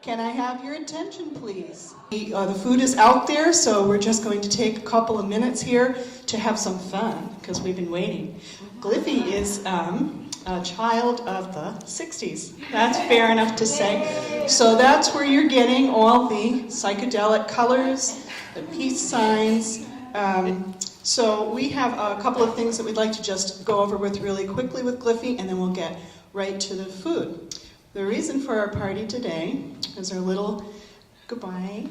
Can I have your attention, please? The food is out there, so we're just going to take a couple of minutes here to have some fun, because we've been waiting. Gliffy is a child of the 60s. That's fair enough to say. So that's where you're getting all the psychedelic colors, the peace signs. So we have a couple of things that we'd like to just go over with really quickly with Gliffy, and then we'll get right to the food. The reason for our party today is our little goodbye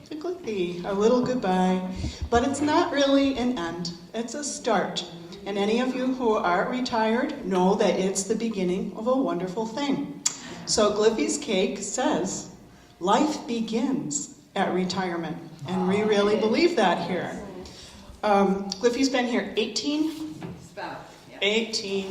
to Gliffy, our little goodbye. But it's not really an end, it's a start. And any of you who are retired know that it's the beginning of a wonderful thing. So Gliffy's cake says, life begins at retirement. And we really believe that here. Gliffy's been here 18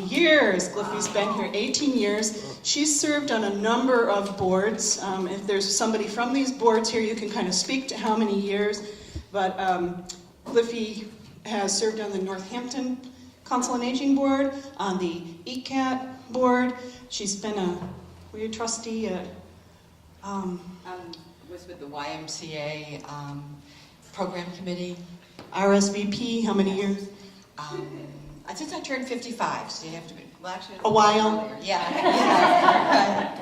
years. Gliffy's been here 18 years. She's served on a number of boards. If there's somebody from these boards here, you can kind of speak to how many years. But Gliffy has served on the Northampton Council on Aging Board, on the ECAT board. She's been were you a trustee at? Was with the YMCA program committee. RSVP, how many years? Since I turned 55, so you have to be, well, actually, a while. Yeah.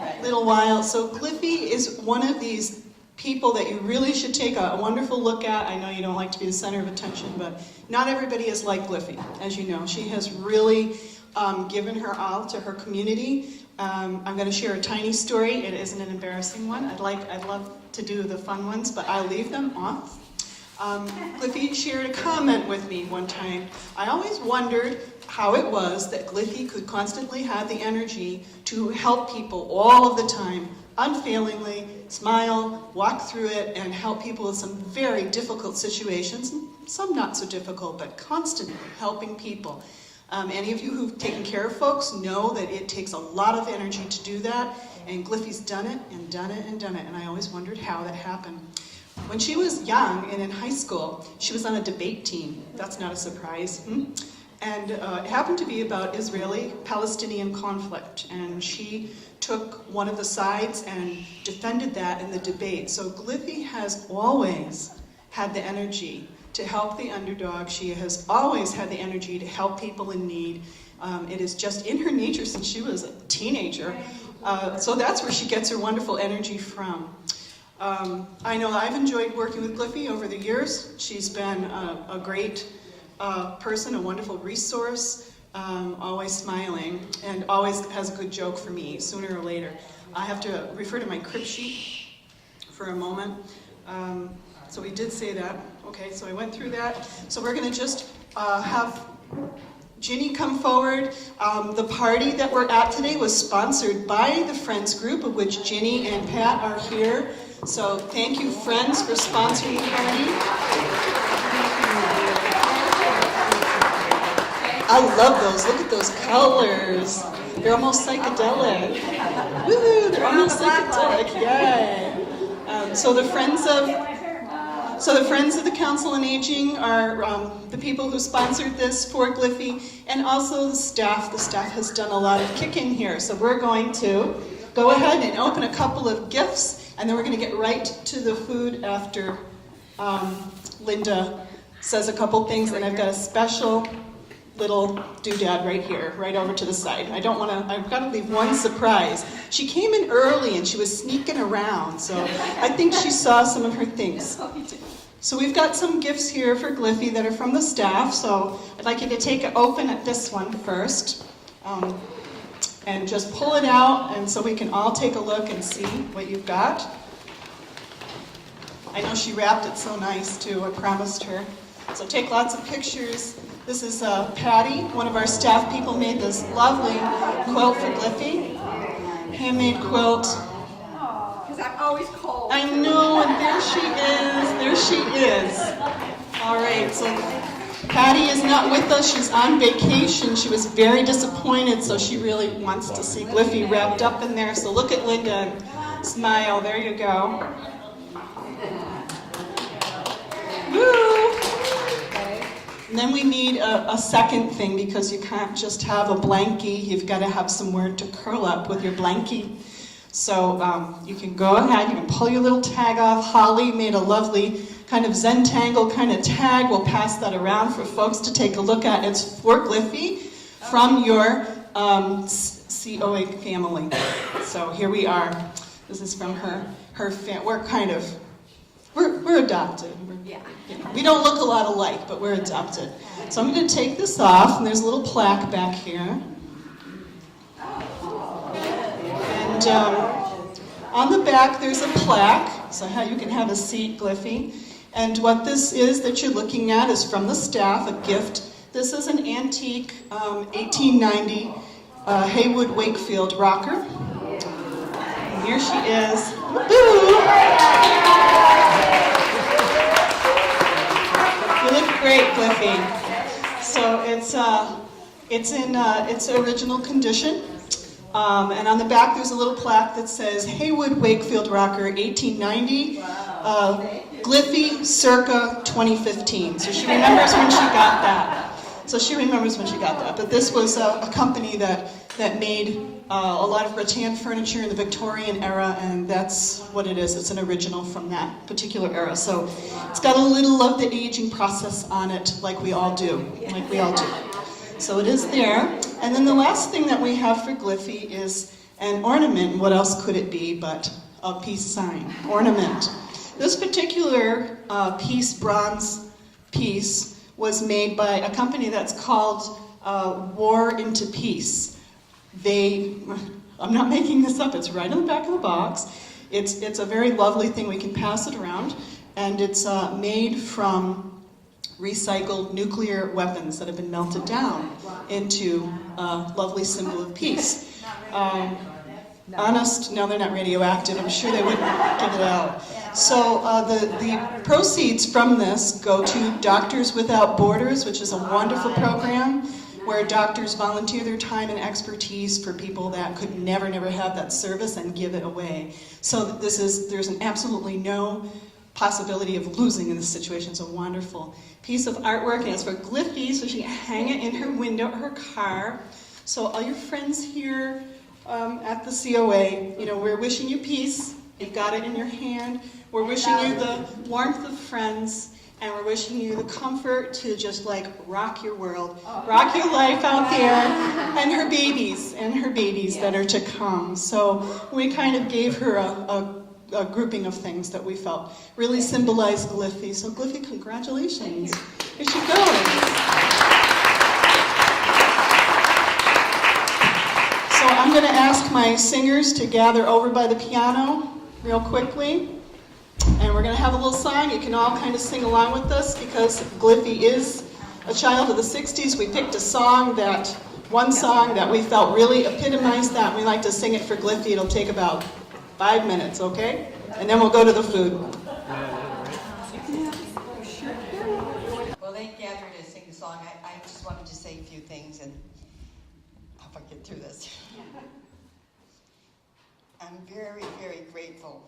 Right. Little while. So Gliffy is one of these people that you really should take a wonderful look at. I know you don't like to be the center of attention, but not everybody is like Gliffy, as you know. She has really given her all to her community. I'm going to share a tiny story. It isn't an embarrassing one. I'd love to do the fun ones, but I'll leave them off. Gliffy shared a comment with me one time. I always wondered how it was that Gliffy could constantly have the energy to help people all of the time, unfailingly, smile, walk through it, and help people with some very difficult situations, some not so difficult, but constantly helping people. Any of you who've taken care of folks know that it takes a lot of energy to do that, and Gliffy's done it and done it and done it, and I always wondered how that happened. When she was young and in high school, she was on a debate team. That's not a surprise. And it happened to be about Israeli-Palestinian conflict. And she took one of the sides and defended that in the debate. So Gliffy has always had the energy to help the underdog. She has always had the energy to help people in need. It is just in her nature since she was a teenager. So that's where she gets her wonderful energy from. I know I've enjoyed working with Gliffy over the years. She's been a great person, a wonderful resource, always smiling, and always has a good joke for me, sooner or later. I have to refer to my crib sheet for a moment. So we did say that. Okay, so I went through that. So we're going to just have Ginny come forward. The party that we're at today was sponsored by the Friends group, of which Ginny and Pat are here. So thank you, Friends, for sponsoring the party. I love those. Look at those colors. They're almost psychedelic. Woo! They're almost psychedelic. Yay! So the Friends of the Council on Aging are the people who sponsored this for Gliffy, and also the staff. The staff has done a lot of kicking here. So we're going to go ahead and open a couple of gifts, and then we're going to get right to the food after Linda says a couple things, and I've got a special little doodad right here, right over to the side. I've got to leave one surprise. She came in early and she was sneaking around, so I think she saw some of her things. So we've got some gifts here for Gliffy that are from the staff, so I'd like you to open at this one first. And just pull it out, and so we can all take a look and see what you've got. I know she wrapped it so nice too, I promised her. So take lots of pictures. This is Patty, one of our staff people, made this lovely quilt for Gliffy. Handmade quilt. Because I'm always cold. I know, and there she is. All right, so Patty is not with us. She's on vacation. She was very disappointed, so she really wants to see Gliffy wrapped up in there. So look at Linda and smile. There you go. Woo! And then we need a second thing, because you can't just have a blankie. You've got to have somewhere to curl up with your blankie. So you can go ahead, you can pull your little tag off. Holly made a lovely kind of Zentangle kind of tag. We'll pass that around for folks to take a look at. It's for Gliffy from your COA family. So here we are. This is from her we're adopted. We don't look a lot alike, but we're adopted. So I'm going to take this off, and there's a little plaque back here. And on the back there's a plaque, so how you can have a seat, Gliffy. And what this is that you're looking at is from the staff, a gift. This is an antique 1890 Haywood Wakefield rocker. And here she is. Woo-hoo! You look great, Gliffy. So it's in its original condition. And on the back there's a little plaque that says Haywood Wakefield rocker 1890, Gliffy circa 2015. So she remembers when she got that. But this was a company that made a lot of rattan furniture in the Victorian era, and that's what it is. It's an original from that particular era. So it's got a little of the aging process on it, like we all do. So it is there. And then the last thing that we have for Gliffy is an ornament. What else could it be but a peace sign, ornament. This particular bronze piece, was made by a company that's called War into Peace. I'm not making this up, it's right on the back of the box. It's a very lovely thing, we can pass it around, and it's made from recycled nuclear weapons that have been melted down into a lovely symbol of peace. Honest, no, they're not radioactive. I'm sure they wouldn't give it out. So the proceeds from this go to Doctors Without Borders, which is a wonderful program where doctors volunteer their time and expertise for people that could never have that service and give it away. So there's absolutely no possibility of losing in this situation. It's a wonderful piece of artwork, and it's for Gliffy, so she can hang it in her window or her car. So all your friends here at the COA, we're wishing you peace. You've got it in your hand. We're wishing you the warmth of friends, and we're wishing you the comfort to just rock your world, rock your life out there, and her babies that are to come. So we kind of gave her a grouping of things that we felt really symbolized Gliffy. So Gliffy, congratulations. Here she goes. So I'm going to ask my singers to gather over by the piano real quickly. And we're going to have a little song. You can all kind of sing along with us because Gliffy is a child of the 60s. We picked one song that we felt really epitomized that. And we like to sing it for Gliffy. It'll take about 5 minutes, okay? And then we'll go to the food. Well, they gathered to sing the song. I just wanted to say a few things and hope I get through this. I'm very, very grateful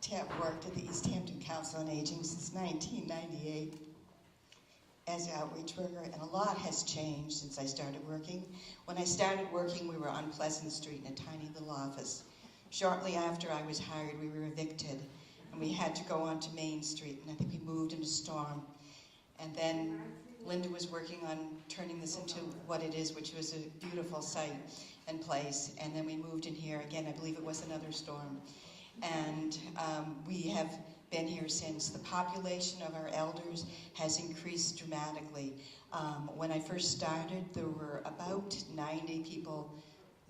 to have worked at the East Hampton Council on Aging since 1998 as an outreach worker, and a lot has changed since I started working. When I started working, we were on Pleasant Street in a tiny little office. Shortly after I was hired, we were evicted, and we had to go onto Main Street, and I think we moved into Storm. And then Linda was working on turning this into what it is, which was a beautiful site and place. And then we moved in here again. I believe it was another storm. And we have been here since. The population of our elders has increased dramatically. When I first started, there were about 90 people,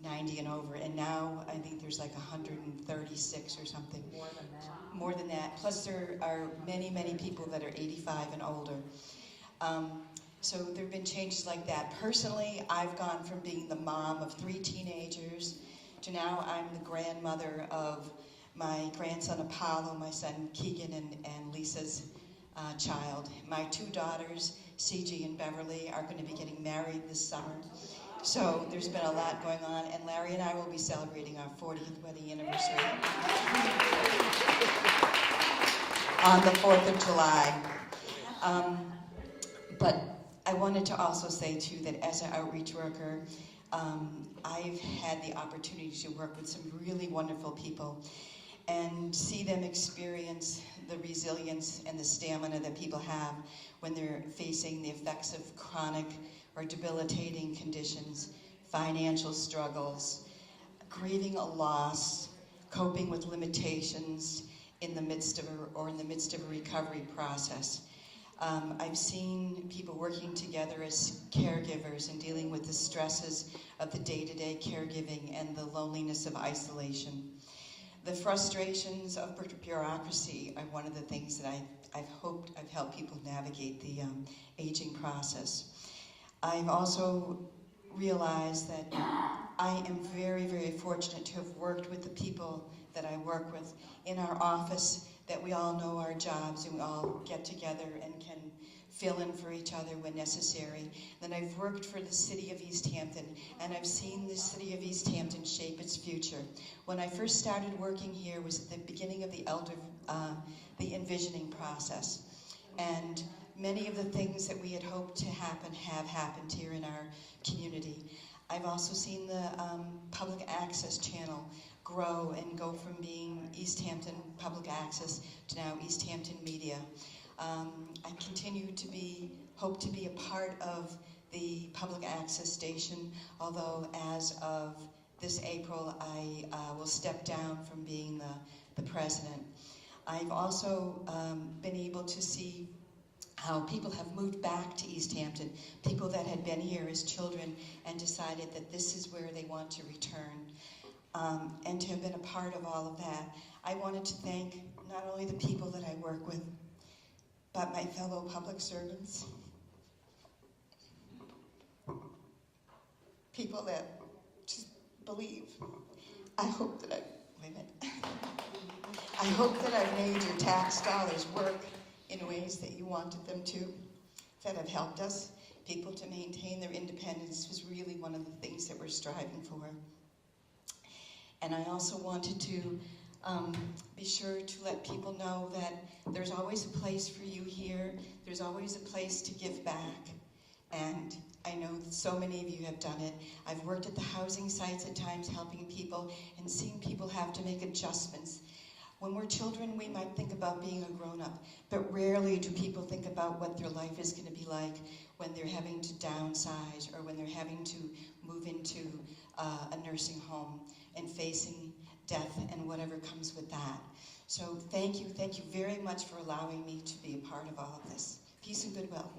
90 and over, and now I think there's 136 or something. More than that. Plus there are many, many people that are 85 and older. So there have been changes like that. Personally, I've gone from being the mom of 3 teenagers to now I'm the grandmother of my grandson Apollo, my son Keegan, and Lisa's child. My 2 daughters, CG and Beverly, are going to be getting married this summer. So there's been a lot going on, and Larry and I will be celebrating our 40th wedding anniversary on the 4th of July. But I wanted to also say, too, that as an outreach worker, I've had the opportunity to work with some really wonderful people and see them experience the resilience and the stamina that people have when they're facing the effects of chronic or debilitating conditions, financial struggles, grieving a loss, coping with limitations in the midst of a recovery process. I've seen people working together as caregivers and dealing with the stresses of the day-to-day caregiving and the loneliness of isolation. The frustrations of bureaucracy are one of the things that I've helped people navigate the aging process. I've also realized that I am very, very fortunate to have worked with the people that I work with in our office, that we all know our jobs and we all get together and can fill in for each other when necessary. Then I've worked for the city of East Hampton, and I've seen the city of East Hampton shape its future. When I first started working here was at the beginning of the envisioning process. And many of the things that we had hoped to happen have happened here in our community. I've also seen the public access channel grow and go from being East Hampton Public Access to now East Hampton Media. I continue to hope to be a part of the public access station, although as of this April I will step down from being the president. I've also been able to see how people have moved back to East Hampton, people that had been here as children and decided that this is where they want to return. And to have been a part of all of that, I wanted to thank not only the people that I work with, but my fellow public servants, people that just believe. I hope that I've made your tax dollars work in ways that you wanted them to, that have helped us. People to maintain their independence was really one of the things that we're striving for. And I also wanted to be sure to let people know that there's always a place for you here. There's always a place to give back. And I know that so many of you have done it. I've worked at the housing sites at times helping people and seen people have to make adjustments. When we're children, we might think about being a grown-up, but rarely do people think about what their life is going to be like when they're having to downsize or when they're having to move into a nursing home and facing death and whatever comes with that. So thank you very much for allowing me to be a part of all of this. Peace and goodwill.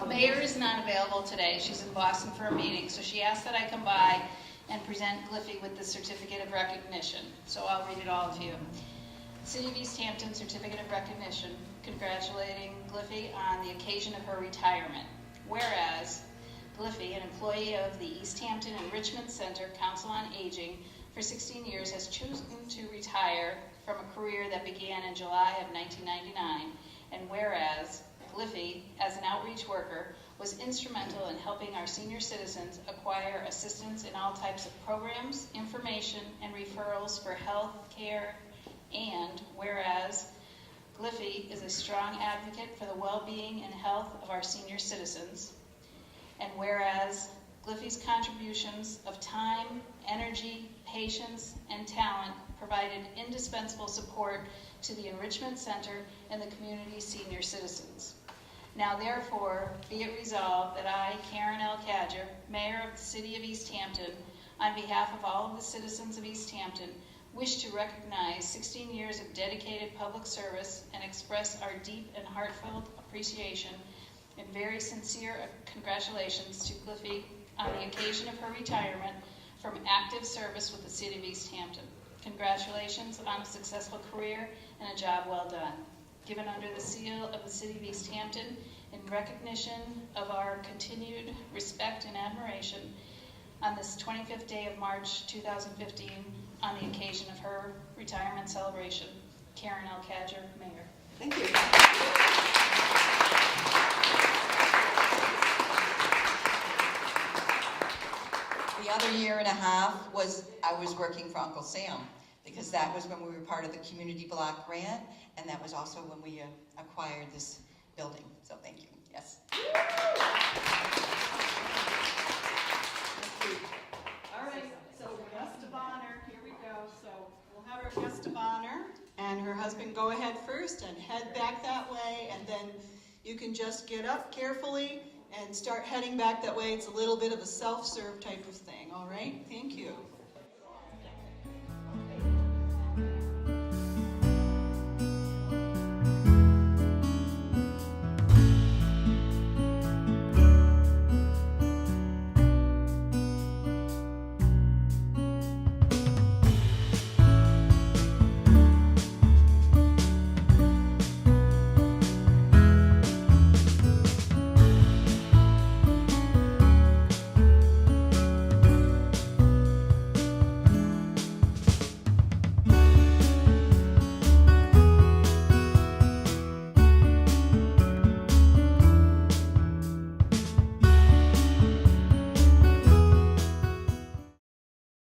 Mayor is not available today. She's in Boston for a meeting, so she asked that I come by and present Gliffy with the Certificate of Recognition. So I'll read it all to you. City of East Hampton Certificate of Recognition, congratulating Gliffy on the occasion of her retirement. Whereas Gliffy, an employee of the East Hampton Enrichment Center Council on Aging for 16 years, has chosen to retire from a career that began in July of 1999. And whereas Gliffy, as an outreach worker, was instrumental in helping our senior citizens acquire assistance in all types of programs, information, and referrals for health care. And whereas Gliffy is a strong advocate for the well-being and health of our senior citizens. And whereas Gliffy's contributions of time, energy, patience, and talent provided indispensable support to the Enrichment Center and the community's senior citizens. Now therefore, be it resolved that I, Karen L. Cadger, Mayor of the City of East Hampton, on behalf of all of the citizens of East Hampton, wish to recognize 16 years of dedicated public service and express our deep and heartfelt appreciation and very sincere congratulations to Gliffy on the occasion of her retirement from active service with the City of East Hampton. Congratulations on a successful career and a job well done. Given under the seal of the City of East Hampton in recognition of our continued respect and admiration on this 25th day of March 2015 on the occasion of her retirement celebration. Karen L. Cadger, Mayor. Thank you. The other year and a half was I was working for Uncle Sam, because that was when we were part of the community block grant, and that was also when we acquired this building. So thank you. Yes. All right, so guest of honor, here we go. So we'll have our guest of honor and her husband go ahead first and head back that way, and then you can just get up carefully and start heading back that way. It's a little bit of a self-serve type of thing, all right? Thank you.